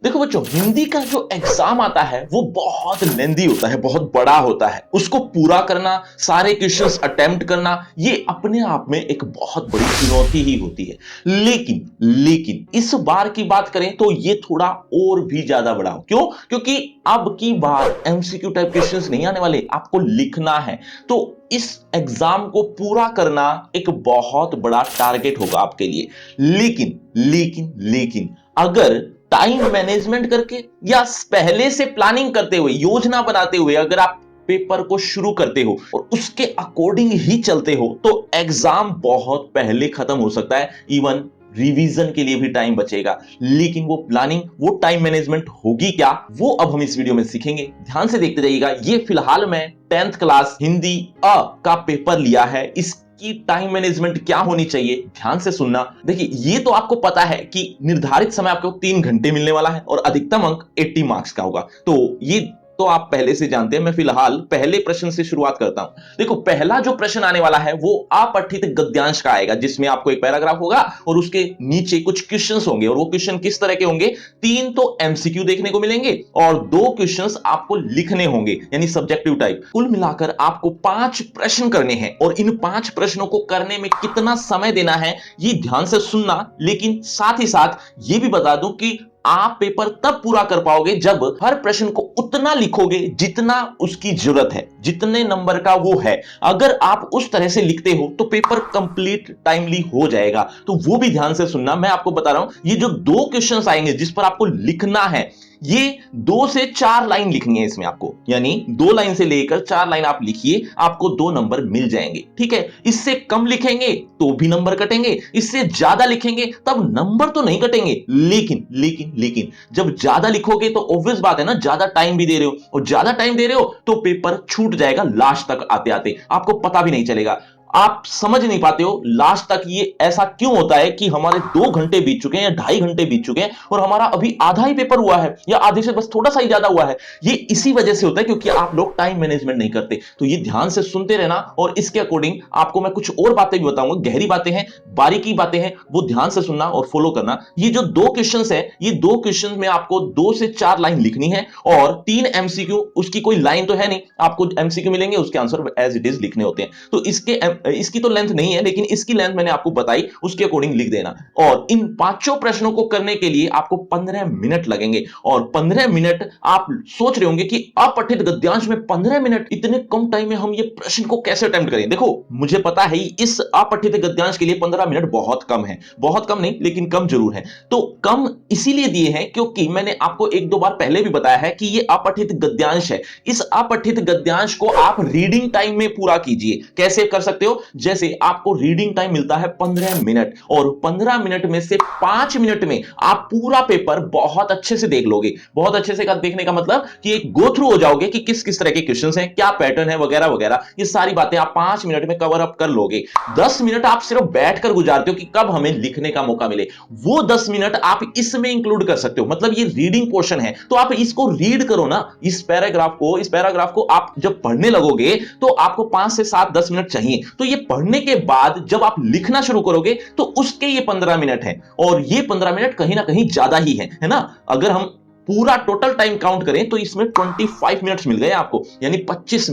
देखो बच्चों, हिंदी का जो एग्जाम आता है वो बहुत लेंदी होता है, बहुत बड़ा होता है। उसको पूरा करना, सारे क्वेश्चंस अटेम्प्ट करना, ये अपने आप में एक बहुत बड़ी चुनौती ही होती है। लेकिन इस बार की बात करें तो ये थोड़ा और भी ज्यादा बड़ा हो। क्यों? क्योंकि अब की बार एमसीक्यू टाइप क्वेश्चंस नहीं आने वाले, आपको लिखना है। तो इस एग्जाम को पूरा करना एक बहुत बड़ा टारगेट होगा आपके लिए। लेकिन अगर टाइम मैनेजमेंट करके या पहले से प्लानिंग करते हुए, योजना बनाते हुए अगर आप पेपर को शुरू करते हो और उसके अकॉर्डिंग ही चलते हो तो एग्जाम बहुत पहले खत्म हो सकता है। इवन रिवीजन के लिए भी टाइम बचेगा। लेकिन वो प्लानिंग, वो टाइम मैनेजमेंट होगी क्या, वो अब हम इस वीडियो में सीखेंगे। ध्यान से देखते जाइएगा। ये फिलहाल मैं 10th क्लास हिंदी अ का पेपर लिया है। की टाइम मैनेजमेंट क्या होनी चाहिए, ध्यान से सुनना। देखिए, ये तो आपको पता है कि निर्धारित समय आपको 3 घंटे मिलने वाला है और अधिकतम अंक 80 मार्क्स का होगा। तो ये तो आप पहले से जानते हैं। मैं फिलहाल पहले प्रश्न से शुरुआत करता हूं। देखो, पहला जो प्रश्न आने वाला है वो अपठित गद्यांश का आएगा, जिसमें आपको एक पैराग्राफ होगा और उसके नीचे कुछ क्वेश्चंस होंगे। और वो क्वेश्चन किस तरह के होंगे? 3 तो एमसीक्यू देखने को मिलेंगे और 2 क्वेश्चंस आपको लिखने होंगे, यानी सब्जेक्टिव टाइप। कुल मिलाकर आपको 5 प्रश्न करने हैं और इन 5 प्रश्नों को करने में कितना समय देना है ये ध्यान से सुनना। लेकिन साथ ही साथ ये भी बता दूं कि आप पेपर तब पूरा कर पाओगे जब हर प्रश्न को उतना लिखोगे जितना उसकी जरूरत है, जितने नंबर का वो है। अगर आप उस तरह से लिखते हो तो पेपर कंप्लीट टाइमली हो जाएगा। तो वो भी ध्यान से सुनना। मैं आपको बता रहा हूं, ये जो 2 क्वेश्चंस आएंगे जिस पर आपको लिखना है, ये 2 से 4 लाइन लिखनी है इसमें आपको, यानी 2 लाइन से लेकर 4 लाइन आप लिखिए, आपको 2 नंबर मिल जाएंगे। ठीक है? इससे कम लिखेंगे तो भी नंबर कटेंगे, इससे ज्यादा लिखेंगे तब नंबर तो नहीं कटेंगे। लेकिन जब ज्यादा लिखोगे तो ऑब्वियस बात है ना, ज्यादा टाइम भी दे रहे हो, और ज्यादा टाइम दे रहे हो तो पेपर छूट जाएगा लास्ट तक आते आते, आपको पता भी नहीं चलेगा। आप समझ नहीं पाते हो लास्ट तक ये ऐसा क्यों होता है कि हमारे 2 घंटे बीत चुके हैं या 2.5 घंटे बीत चुके हैं और हमारा अभी आधा ही पेपर हुआ है या आधे से बस थोड़ा सा ही ज्यादा हुआ है। ये इसी वजह से होता है क्योंकि आप लोग टाइम मैनेजमेंट नहीं करते। तो ये ध्यान से सुनते रहना और इसके अकॉर्डिंग आपको मैं कुछ और बातें भी बताऊंगा। गहरी बातें हैं, बारीकी बातें हैं, वो ध्यान से सुनना और फॉलो करना। ये जो 2 क्वेश्चंस है, ये 2 क्वेश्चंस में आपको 2 से 4 लाइन लिखनी है और 3 एमसीक्यू। उसकी कोई लाइन तो है नहीं, आपको एमसीक्यू मिलेंगे, उसके आंसर एज इट इज लिखने होते हैं। तो इसकी तो लेंथ नहीं है, लेकिन इसकी लेंथ मैंने आपको बताई, उसके अकॉर्डिंग लिख देना। और इन 5 प्रश्नों को करने के लिए आपको 15 मिनट लगेंगे। और 15 मिनट, आप सोच रहे होंगे कि अपठित गद्यांश में 15 मिनट, इतने कम टाइम में हम ये प्रश्न को कैसे अटेम्प्ट करें। देखो, मुझे पता है इस अपठित गद्यांश के लिए 15 मिनट बहुत कम है, बहुत कम नहीं लेकिन कम जरूर है। तो कम इसीलिए दिए हैं क्योंकि मैंने आपको 1-2 बार पहले भी बताया है कि ये अपठित गद्यांश है। इस अपठित गद्यांश को आप रीडिंग टाइम में पूरा कीजिए। कैसे कर सकते हो? जैसे आपको रीडिंग टाइम मिलता है 15 मिनट और 15 मिनट में से 5 मिनट में आप पूरा पेपर बहुत अच्छे से देख लोगे। बहुत अच्छे से देखने का मतलब कि एक गो थ्रू हो जाओगे कि किस किस तरह के क्वेश्चंस हैं, क्या पैटर्न है, वगैरह वगैरह। ये सारी बातें आप 5 मिनट में कवर अप कर लोगे। 10 मिनट आप सिर्फ बैठकर गुजारते हो कि कब हमें लिखने का मौका मिले, वो 10 मिनट आप इसमें इंक्लूड कर सकते हो। मतलब ये रीडिंग पोर्शन है तो आप इसको रीड करो ना। इस पैराग्राफ को आप जब पढ़ने लगोगे तो आपको 5 से 7 10 मिनट चाहिए। तो ये पढ़ने के बाद जब आप लिखना शुरू करोगे तो उसके ये 15 मिनट है और ये 15 मिनट कहीं ना कहीं ज्यादा ही है ना। अगर हम पूरा टोटल टाइम काउंट करें तो इसमें 25 मिनट्स मिल गए आपको, यानी 25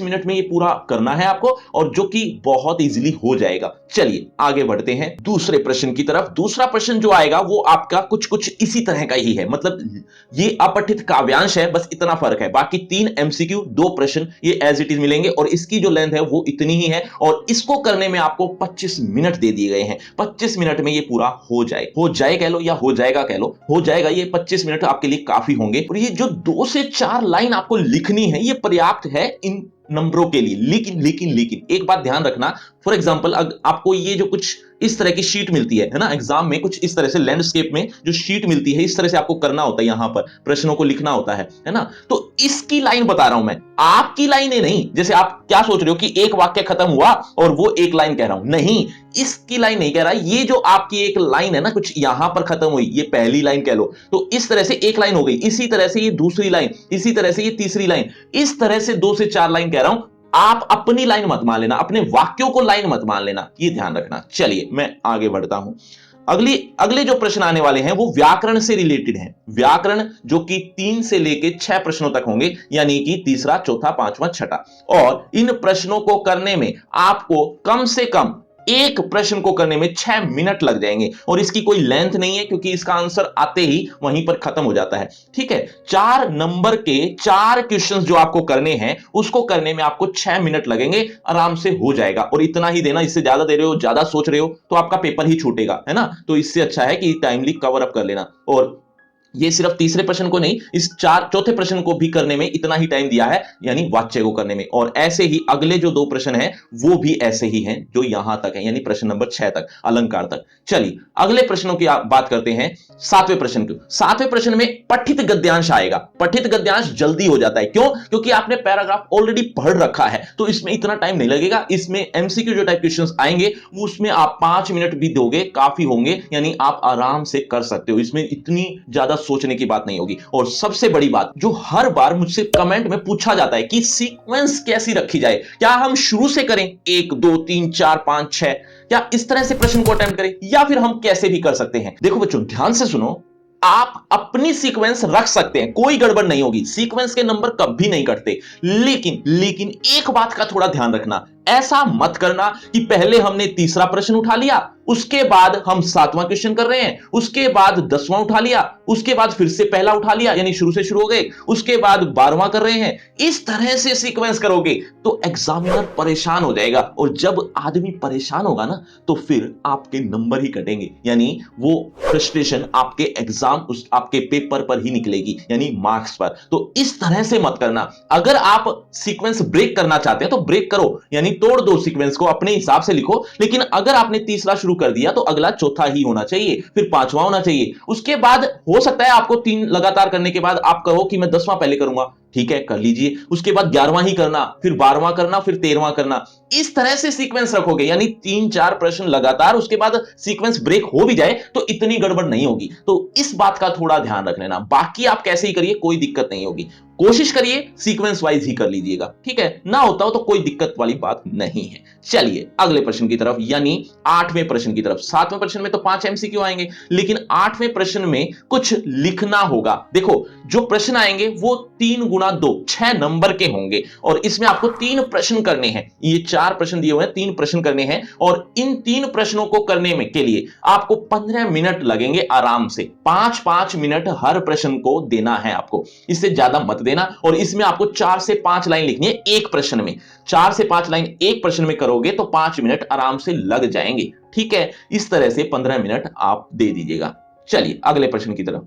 मिनट में ये पूरा करना है आपको, और जो कि बहुत इजीली हो जाएगा। चलिए आगे बढ़ते हैं दूसरे प्रश्न की तरफ। दूसरा प्रश्न जो आएगा वो आपका कुछ इसी तरह का ही है। मतलब ये अपठित काव्यांश है, बस इतना फर्क है। बाकी 3 एमसीक्यू, 2 प्रश्न ये एज इट इज मिलेंगे और इसकी जो लेंथ है वो इतनी ही है और इसको करने में आपको 25 मिनट दे दिए गए हैं। 25 मिनट में ये पूरा हो जाए कह लो या हो जाएगा कह लो, हो जाएगा। ये 25 मिनट आपके लिए काफी होंगे और ये जो 2 से 4 लाइन आपको लिखनी है ये पर्याप्त है इन नंबरों के लिए। लेकिन एक बात ध्यान रखना। फॉर एग्जांपल, आपको ये जो कुछ इस तरह की शीट मिलती है ना, एग्जाम में कुछ इस तरह से लैंडस्केप में जो शीट मिलती है, इस तरह से आपको करना होता है, यहां पर प्रश्नों को लिखना होता है ना। तो इसकी लाइन बता रहा हूं मैं, आपकी लाइनें नहीं। जैसे आप क्या सोच रहे हो कि एक वाक्य खत्म हुआ और वो एक लाइन कह रहा हूं, नहीं, इसकी लाइन नहीं कह रहा। ये जो आपकी एक लाइन है ना, कुछ यहां पर खत्म हुई, ये पहली लाइन कह लो, तो इस तरह से एक लाइन हो गई। इसी तरह से ये दूसरी लाइन, इसी तरह से ये तीसरी लाइन, इस तरह से 2 से 4 लाइन कह रहा हूं। आप अपनी लाइन मत मान लेना, अपने वाक्यों को लाइन मत मान लेना, ये ध्यान रखना। चलिए मैं आगे बढ़ता हूं। अगले जो प्रश्न आने वाले हैं वो व्याकरण से रिलेटेड हैं। व्याकरण जो कि 3 से लेके 6 प्रश्नों तक होंगे, यानी कि तीसरा, चौथा, पांचवा, छठा। और इन प्रश्नों को करने में आपको कम से कम एक प्रश्न को करने में 6 मिनट लग जाएंगे, और इसकी कोई लेंथ नहीं है क्योंकि इसका आंसर आते ही वहीं पर खत्म हो जाता है। ठीक है, 4 नंबर के 4 क्वेश्चंस जो आपको करने हैं उसको करने में आपको 6 मिनट लगेंगे, आराम से हो जाएगा। और इतना ही देना, इससे ज्यादा दे रहे हो, ज्यादा सोच रहे हो तो आपका पेपर ही छूटेगा, है ना। तो इससे अच्छा है कि टाइमली कवर अप कर लेना। और ये सिर्फ तीसरे प्रश्न को नहीं, इस चौथे प्रश्न को भी करने में इतना ही टाइम दिया है, यानी वाच्य को करने में। और ऐसे ही अगले जो 2 प्रश्न हैं वो भी ऐसे ही हैं जो यहां तक है, यानी प्रश्न नंबर 6 तक, अलंकार तक। चलिए अगले प्रश्नों की बात करते हैं। 7वें प्रश्न की। 7वें प्रश्न में पठित गद्यांश आएगा। पठित गद्यांश जल्दी हो जाता है, क्यों? क्योंकि आपने पैराग्राफ ऑलरेडी पढ़ रखा है, तो इसमें इतना टाइम नहीं लगेगा। इसमें एमसीक्यू जो टाइप क्वेश्चंस आएंगे वो उसमें आप 5 मिनट भी दोगे काफी होंगे, यानी आप आराम से कर सकते हो। इसमें इतनी ज्यादा सोचने की बात नहीं होगी। और सबसे बड़ी बात जो हर बार मुझसे कमेंट में पूछा जाता है कि सीक्वेंस कैसी रखी जाए, क्या हम शुरू से करें 1 2 3 4 5 6, क्या इस तरह से प्रश्न को अटेम्प्ट करें, या फिर हम कैसे भी कर सकते हैं? देखो बच्चों, ध्यान से सुनो, आप अपनी सीक्वेंस रख सकते हैं, कोई गड़बड़ नहीं होगी, सीक्वेंस के नंबर कभी नहीं कटते। लेकिन एक बात का थोड़ा ध्यान रखना, ऐसा मत करना कि पहले हमने तीसरा प्रश्न उठा लिया, उसके बाद हम 7वां क्वेश्चन कर रहे हैं, उसके बाद 10वां उठा लिया, उसके बाद फिर से पहला उठा लिया, यानी शुरू से शुरू हो गए, उसके बाद 12वां कर रहे हैं। इस तरह से सीक्वेंस करोगे तो एग्जामिनर परेशान हो जाएगा, और जब आदमी परेशान होगा ना तो फिर आपके नंबर ही कटेंगे, यानी वो फ्रस्ट्रेशन आपके एग्जाम, उस आपके पेपर पर ही निकलेगी, यानी मार्क्स पर। तो इस तरह से मत करना। अगर आप सीक्वेंस ब्रेक करना चाहते हैं तो ब्रेक करो, यानी तोड़ दो सीक्वेंस को, अपने हिसाब से लिखो। लेकिन अगर आपने तीसरा शुरू कर दिया तो अगला चौथा ही होना चाहिए, फिर 5वां होना चाहिए। उसके बाद हो सकता है आपको 3 लगातार करने के बाद आप कहो कि मैं 10वां पहले करूंगा, ठीक है, कर लीजिए। उसके बाद 11वां ही करना, फिर 12वां करना, फिर 13वां करना। इस तरह से सीक्वेंस रखोगे, यानी 3-4 प्रश्न लगातार, उसके बाद सीक्वेंस ब्रेक हो भी जाए तो इतनी गड़बड़ नहीं होगी। तो इस बात का थोड़ा ध्यान रख लेना। बाकी आप कैसे ही करिए, कोई दिक्कत नहीं होगी। कोशिश करिए सीक्वेंस वाइज ही कर लीजिएगा, ठीक है। ना होता हो तो कोई दिक्कत वाली बात नहीं है। चलिए अगले प्रश्न की तरफ, यानी 8वें प्रश्न की तरफ। 7वें प्रश्न में तो 5 एमसीक्यू आएंगे, लेकिन 8वें प्रश्न में कुछ लिखना होगा। देखो, जो प्रश्न आएंगे वो 3 गुना 2, 6 नंबर के होंगे, और इसमें आपको 3 प्रश्न करने हैं। ये 4 प्रश्न दिए हुए हैं, 3 प्रश्न करने हैं, और इन 3 प्रश्नों को करने में के लिए आपको 15 मिनट लगेंगे आराम से। 5-5 मिनट हर प्रश्न को देना है आपको, इससे ज्यादा मत देना। और इसमें आपको 4 से 5 लाइन लिखनी है एक प्रश्न में। 4 से 5 लाइन एक प्रश्न में करोगे तो 5 मिनट आराम से लग जाएंगे, ठीक है। इस तरह से 15 मिनट आप दे दीजिएगा। चलिए अगले प्रश्न की तरफ।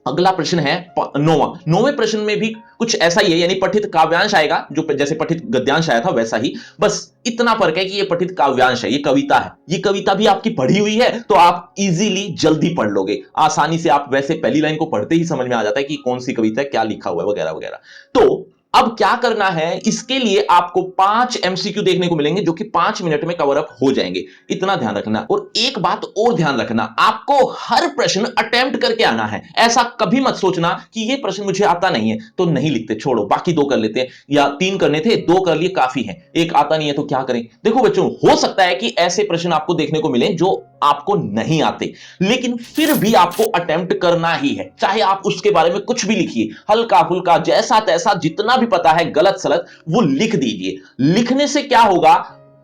अगला प्रश्न है 9वां। 9वें प्रश्न में भी कुछ ऐसा ही है, यानी पठित काव्यांश आएगा, जो जैसे पठित गद्यांश आया था वैसा ही, बस इतना फर्क है कि ये पठित काव्यांश है, ये कविता है। ये कविता भी आपकी पढ़ी हुई है तो आप इजीली जल्दी पढ़ लोगे, आसानी से। आप वैसे पहली लाइन को पढ़ते ही समझ में आ जाता है कि कौन सी कविता है, क्या लिखा हुआ है, वगैरह वगैरह। तो अब क्या करना है, इसके लिए आपको 5 एमसीक्यू देखने को मिलेंगे जो कि 5 मिनट में कवर अप हो जाएंगे, इतना ध्यान रखना। और एक बात और ध्यान रखना, आपको हर प्रश्न अटेम्प्ट करके आना है। ऐसा कभी मत सोचना कि ये प्रश्न मुझे आता नहीं है तो नहीं लिखते, छोड़ो बाकी 2 कर लेते हैं, या 3 करने थे 2 कर लिए काफी है, एक आता नहीं है तो क्या करें। देखो बच्चों, हो सकता है कि ऐसे प्रश्न आपको देखने को मिले जो आपको नहीं आते, लेकिन फिर भी आपको अटेम्प्ट करना ही है। चाहे आप उसके बारे में कुछ भी लिखिए, हल्का फुल्का, जैसा तैसा, जितना भी पता है गलत सलत वो लिख दीजिए। लिखने से क्या होगा,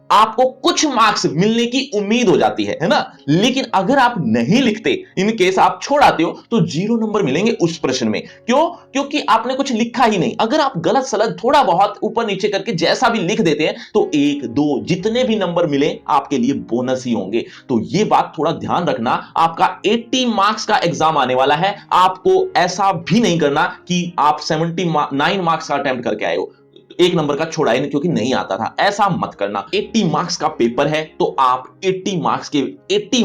आपको कुछ मार्क्स मिलने की उम्मीद हो जाती है ना। लेकिन अगर आप नहीं लिखते, इन केस आप छोड़ आते हो, तो 0 नंबर मिलेंगे उस प्रश्न में। क्यों? क्योंकि आपने कुछ लिखा ही नहीं। अगर आप गलत सलत थोड़ा बहुत ऊपर नीचे करके जैसा भी लिख देते हैं तो 1 2 जितने भी नंबर मिले आपके लिए बोनस ही होंगे। तो ये बात थोड़ा ध्यान रखना। आपका 80 मार्क्स का एग्जाम आने वाला है, आपको ऐसा भी नहीं करना कि आप 79 मार्क्स का अटेम्प्ट करके आए हो, 1 नंबर का छोड़ा है क्योंकि नहीं आता था, ऐसा मत करना। 80 मार्क्स का पेपर है तो आप 80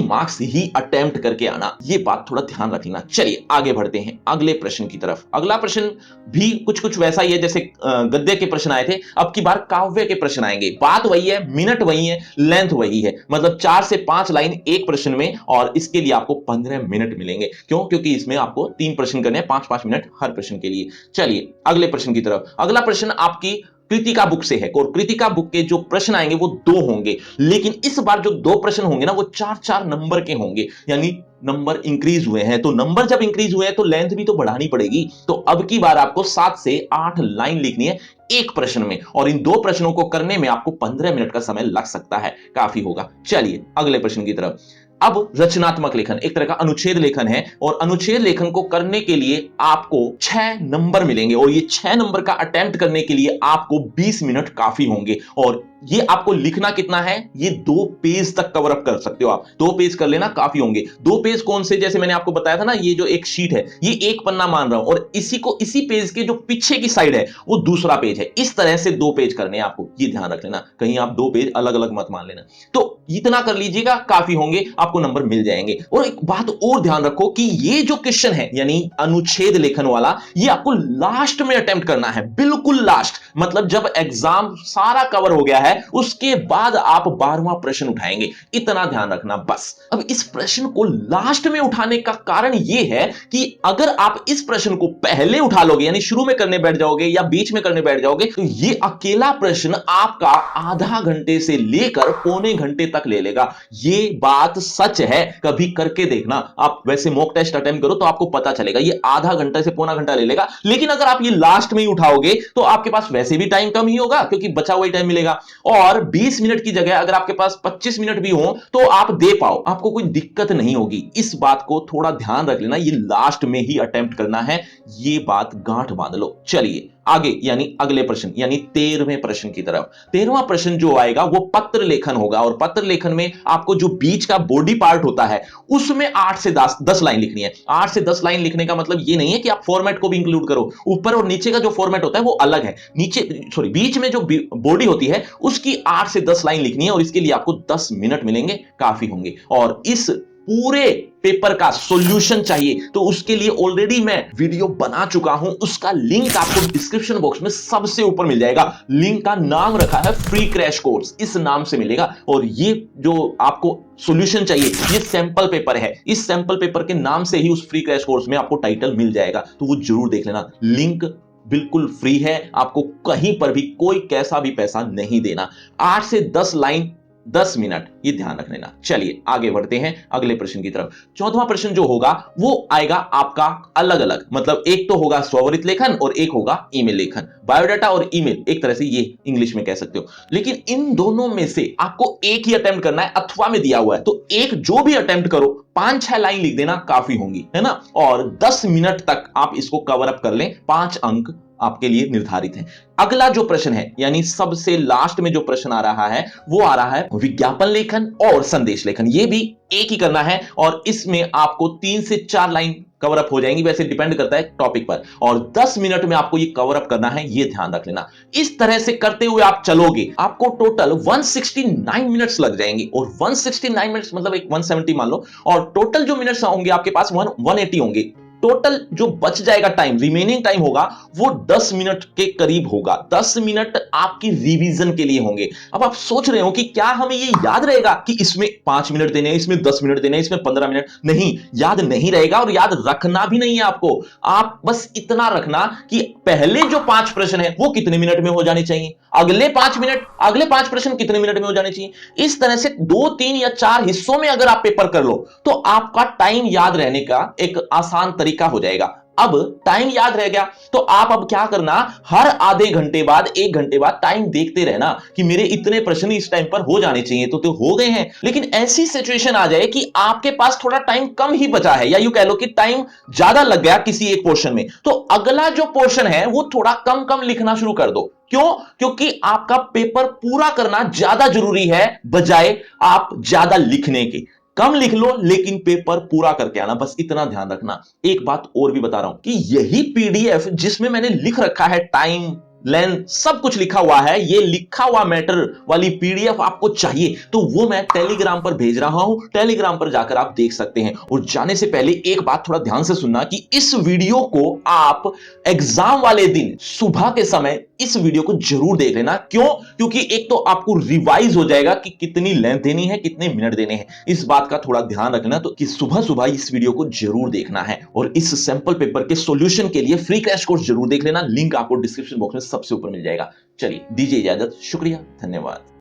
मार्क्स ही अटेम्प्ट करके आना, ये बात थोड़ा ध्यान रखना। चलिए आगे बढ़ते हैं अगले प्रश्न की तरफ। अगला प्रश्न भी कुछ वैसा ही है जैसे गद्य के प्रश्न आए थे, अब की बार काव्य के प्रश्न आएंगे। बात वही है, मिनट वही है, लेंथ वही है, मतलब 4 से 5 लाइन एक प्रश्न में, और इसके लिए आपको 15 मिनट मिलेंगे। क्यों? क्योंकि इसमें आपको 3 प्रश्न करने हैं, 5-5 मिनट हर प्रश्न के लिए। चलिए अगले प्रश्न की तरफ। अगला प्रश्न आपकी कृतिका बुक से है और कृतिका बुक के जो प्रश्न आएंगे वो 2 होंगे, लेकिन इस बार जो 2 प्रश्न होंगे ना वो 4-4 नंबर के होंगे, यानी नंबर इंक्रीज हुए हैं। तो नंबर जब इंक्रीज हुए हैं तो लेंथ भी तो बढ़ानी पड़ेगी। तो अब की बार आपको 7 से 8 लाइन लिखनी है एक प्रश्न में, और इन 2 प्रश्नों को करने में आपको 15 मिनट का समय लग सकता है, काफी होगा। चलिए अगले प्रश्न की तरफ। अब रचनात्मक लेखन एक तरह का अनुच्छेद लेखन है, और अनुच्छेद लेखन को करने के लिए आपको 6 नंबर मिलेंगे, और ये 6 नंबर का अटेम्प्ट करने के लिए आपको 20 मिनट काफी होंगे। और ये आपको लिखना कितना है, ये 2 पेज तक कवर अप कर सकते हो आप। 2 पेज कर लेना काफी होंगे। 2 पेज कौन से, जैसे मैंने आपको बताया था ना, ये जो एक शीट है ये एक पन्ना मान रहा हूं, और इसी पेज के जो पीछे की साइड है वो दूसरा पेज है। इस तरह से 2 पेज करने हैं आपको, ये ध्यान रख लेना, कहीं आप 2 पेज अलग अलग मत मान लेना। तो इतना कर लीजिएगा, काफी होंगे, आपको नंबर मिल जाएंगे। और एक बात और ध्यान रखो कि ये जो क्वेश्चन है यानी अनुच्छेद लेखन वाला, ये आपको लास्ट में अटेम्प्ट करना है, बिल्कुल लास्ट, मतलब जब एग्जाम सारा कवर हो गया है उसके बाद आप 12वां प्रश्न उठाएंगे, इतना ध्यान रखना बस। अब इस प्रश्न को लास्ट में उठाने का कारण यह है कि अगर आप इस प्रश्न को पहले उठा लोगे, यानी शुरू में करने बैठ जाओगे या बीच में करने बैठ जाओगे, तो यह अकेला प्रश्न आपका आधा घंटे से लेकर पौने घंटे तक ले लेगा। यह बात सच है, कभी करके देखना। आप वैसे मॉक टेस्ट अटेम्प्ट करो तो आपको पता चलेगा, यह आधा घंटा से पौना घंटा ले लेगा। लेकिन अगर आप ये लास्ट में ही उठाओगे तो आपके पास वैसे भी टाइम कम ही होगा, क्योंकि बचा हुआ टाइम मिलेगा। और 20 मिनट की जगह अगर आपके पास 25 मिनट भी हो तो आप दे पाओ, आपको कोई दिक्कत नहीं होगी। इस बात को थोड़ा ध्यान रख लेना, ये लास्ट में ही अटेम्प्ट करना है, ये बात गांठ बांध लो। चलिए आगे, यानी अगले प्रश्न, यानी 13वें प्रश्न की तरफ। 13वां प्रश्न जो आएगा वो पत्र लेखन होगा, और पत्र लेखन में आपको जो बीच का बॉडी पार्ट होता है उसमें 8 से 10 लाइन लिखनी है। 8 से 10 लाइन लिखने का मतलब ये नहीं है कि आप फॉर्मेट को भी इंक्लूड करो, ऊपर और नीचे का जो फॉर्मेट होता है वो अलग है। बीच में जो बॉडी होती है उसकी 8 से 10 लाइन लिखनी है, और इसके लिए आपको 10 मिनट मिलेंगे, काफी होंगे। और इस पूरे पेपर का सॉल्यूशन चाहिए तो उसके लिए ऑलरेडी मैं वीडियो बना चुका हूं, उसका लिंक आपको डिस्क्रिप्शन बॉक्स में सबसे ऊपर मिल जाएगा। लिंक का नाम रखा है फ्री क्रैश कोर्स, इस नाम से मिलेगा। और ये जो आपको सॉल्यूशन चाहिए ये सैंपल पेपर है, इस सैंपल पेपर के नाम से ही उस फ्री क्रैश कोर्स में आपको टाइटल मिल जाएगा, तो वो जरूर देख लेना। लिंक बिल्कुल फ्री है, आपको कहीं पर भी कोई कैसा भी पैसा नहीं देना। 8 से 10 लाइन 10 मिनट, ये ध्यान रख लेना। चलिए आगे बढ़ते हैं अगले प्रश्न की तरफ। 14वां प्रश्न जो होगा वो आएगा आपका अलग अलग, मतलब एक तो होगा स्वरित लेखन और एक होगा ईमेल लेखन। बायोडाटा और ईमेल एक तरह से ये इंग्लिश में कह सकते हो, लेकिन इन दोनों में से आपको एक ही अटेम्प्ट करना है, अथवा में दिया हुआ है, तो एक जो भी अटेम्प्ट करो 5-6 लाइन लिख देना, काफी होंगी, है ना। और 10 मिनट तक आप इसको कवर अप कर लें, 5 अंक आपके लिए निर्धारित है। अगला जो प्रश्न है, यानी सबसे लास्ट में जो प्रश्न आ रहा है वो आ रहा है विज्ञापन लेखन और संदेश लेखन। ये भी एक ही करना है, और इसमें आपको 3 से 4 लाइन कवर अप हो जाएंगी, वैसे डिपेंड करता है टॉपिक पर, और 10 मिनट में आपको ये कवर अप करना है, ये ध्यान रख लेना। इस तरह से करते हुए आप चलोगे, आपको टोटल 169 मिनट्स लग जाएंगे, और 169 मिनट्स मतलब एक 170 मान लो, और टोटल जो मिनट्स होंगे आपके पास 180 होंगे। टोटल जो बच जाएगा टाइम, रिमेनिंग टाइम होगा वो 10 मिनट के करीब होगा। 10 मिनट आपकी रिवीजन के लिए होंगे। अब आप सोच रहे हो कि क्या हमें ये याद रहेगा कि इसमें 5 मिनट देने हैं, इसमें 10 मिनट देने हैं, इसमें 15 मिनट? नहीं, याद नहीं रहेगा, और याद रखना भी नहीं है आपको। आप बस इतना रखना कि पहले जो 5 प्रश्न है वो कितने मिनट में हो जाने चाहिए, अगले 5 मिनट, अगले 5 प्रश्न कितने मिनट में हो जाने चाहिए। इस तरह से 2, 3 या 4 हिस्सों में अगर आप पेपर कर लो तो आपका टाइम याद रहने का एक आसान तरीका हो जाएगा। अब टाइम याद रह गया तो आप अब क्या करना, हर आधे घंटे बाद, 1 घंटे बाद टाइम देखते रहना कि मेरे इतने प्रश्न इस टाइम पर हो जाने चाहिए, तो हो गए हैं। लेकिन ऐसी सिचुएशन आ जाए कि आपके पास थोड़ा टाइम कम ही बचा है, या यूं कह लो कि टाइम ज्यादा लग गया किसी एक पोर्शन में, तो अगला जो पोर्शन है वो थोड़ा कम कम लिखना शुरू कर दो। क्यों? क्योंकि आपका पेपर पूरा करना ज्यादा जरूरी है बजाय आप ज्यादा लिखने के। कम लिख लो लेकिन पेपर पूरा करके आना, बस इतना ध्यान रखना। एक बात और भी बता रहा हूं कि यही पीडीएफ जिसमें मैंने लिख रखा है टाइम, लेंथ, सब कुछ लिखा हुआ है, ये लिखा हुआ मैटर वाली पीडीएफ आपको चाहिए तो वो मैं टेलीग्राम पर भेज रहा हूं, टेलीग्राम पर जाकर आप देख सकते हैं। और जाने से पहले एक बात थोड़ा ध्यान से सुनना कि इस वीडियो को आप एग्जाम वाले दिन सुबह के समय इस वीडियो को जरूर देख लेना। क्यों? क्योंकि एक तो आपको रिवाइज हो जाएगा कि कितनी लेंथ देनी है, कितने मिनट देने हैं, इस बात का थोड़ा ध्यान रखना। तो कि सुबह सुबह इस वीडियो को जरूर देखना है, और इस सैंपल पेपर के सॉल्यूशन के लिए फ्री क्रैश कोर्स जरूर देख लेना। लिंक आपको डिस्क्रिप्शन बॉक्स में सबसे ऊपर मिल जाएगा। चलिए दीजिए इजाजत, शुक्रिया, धन्यवाद।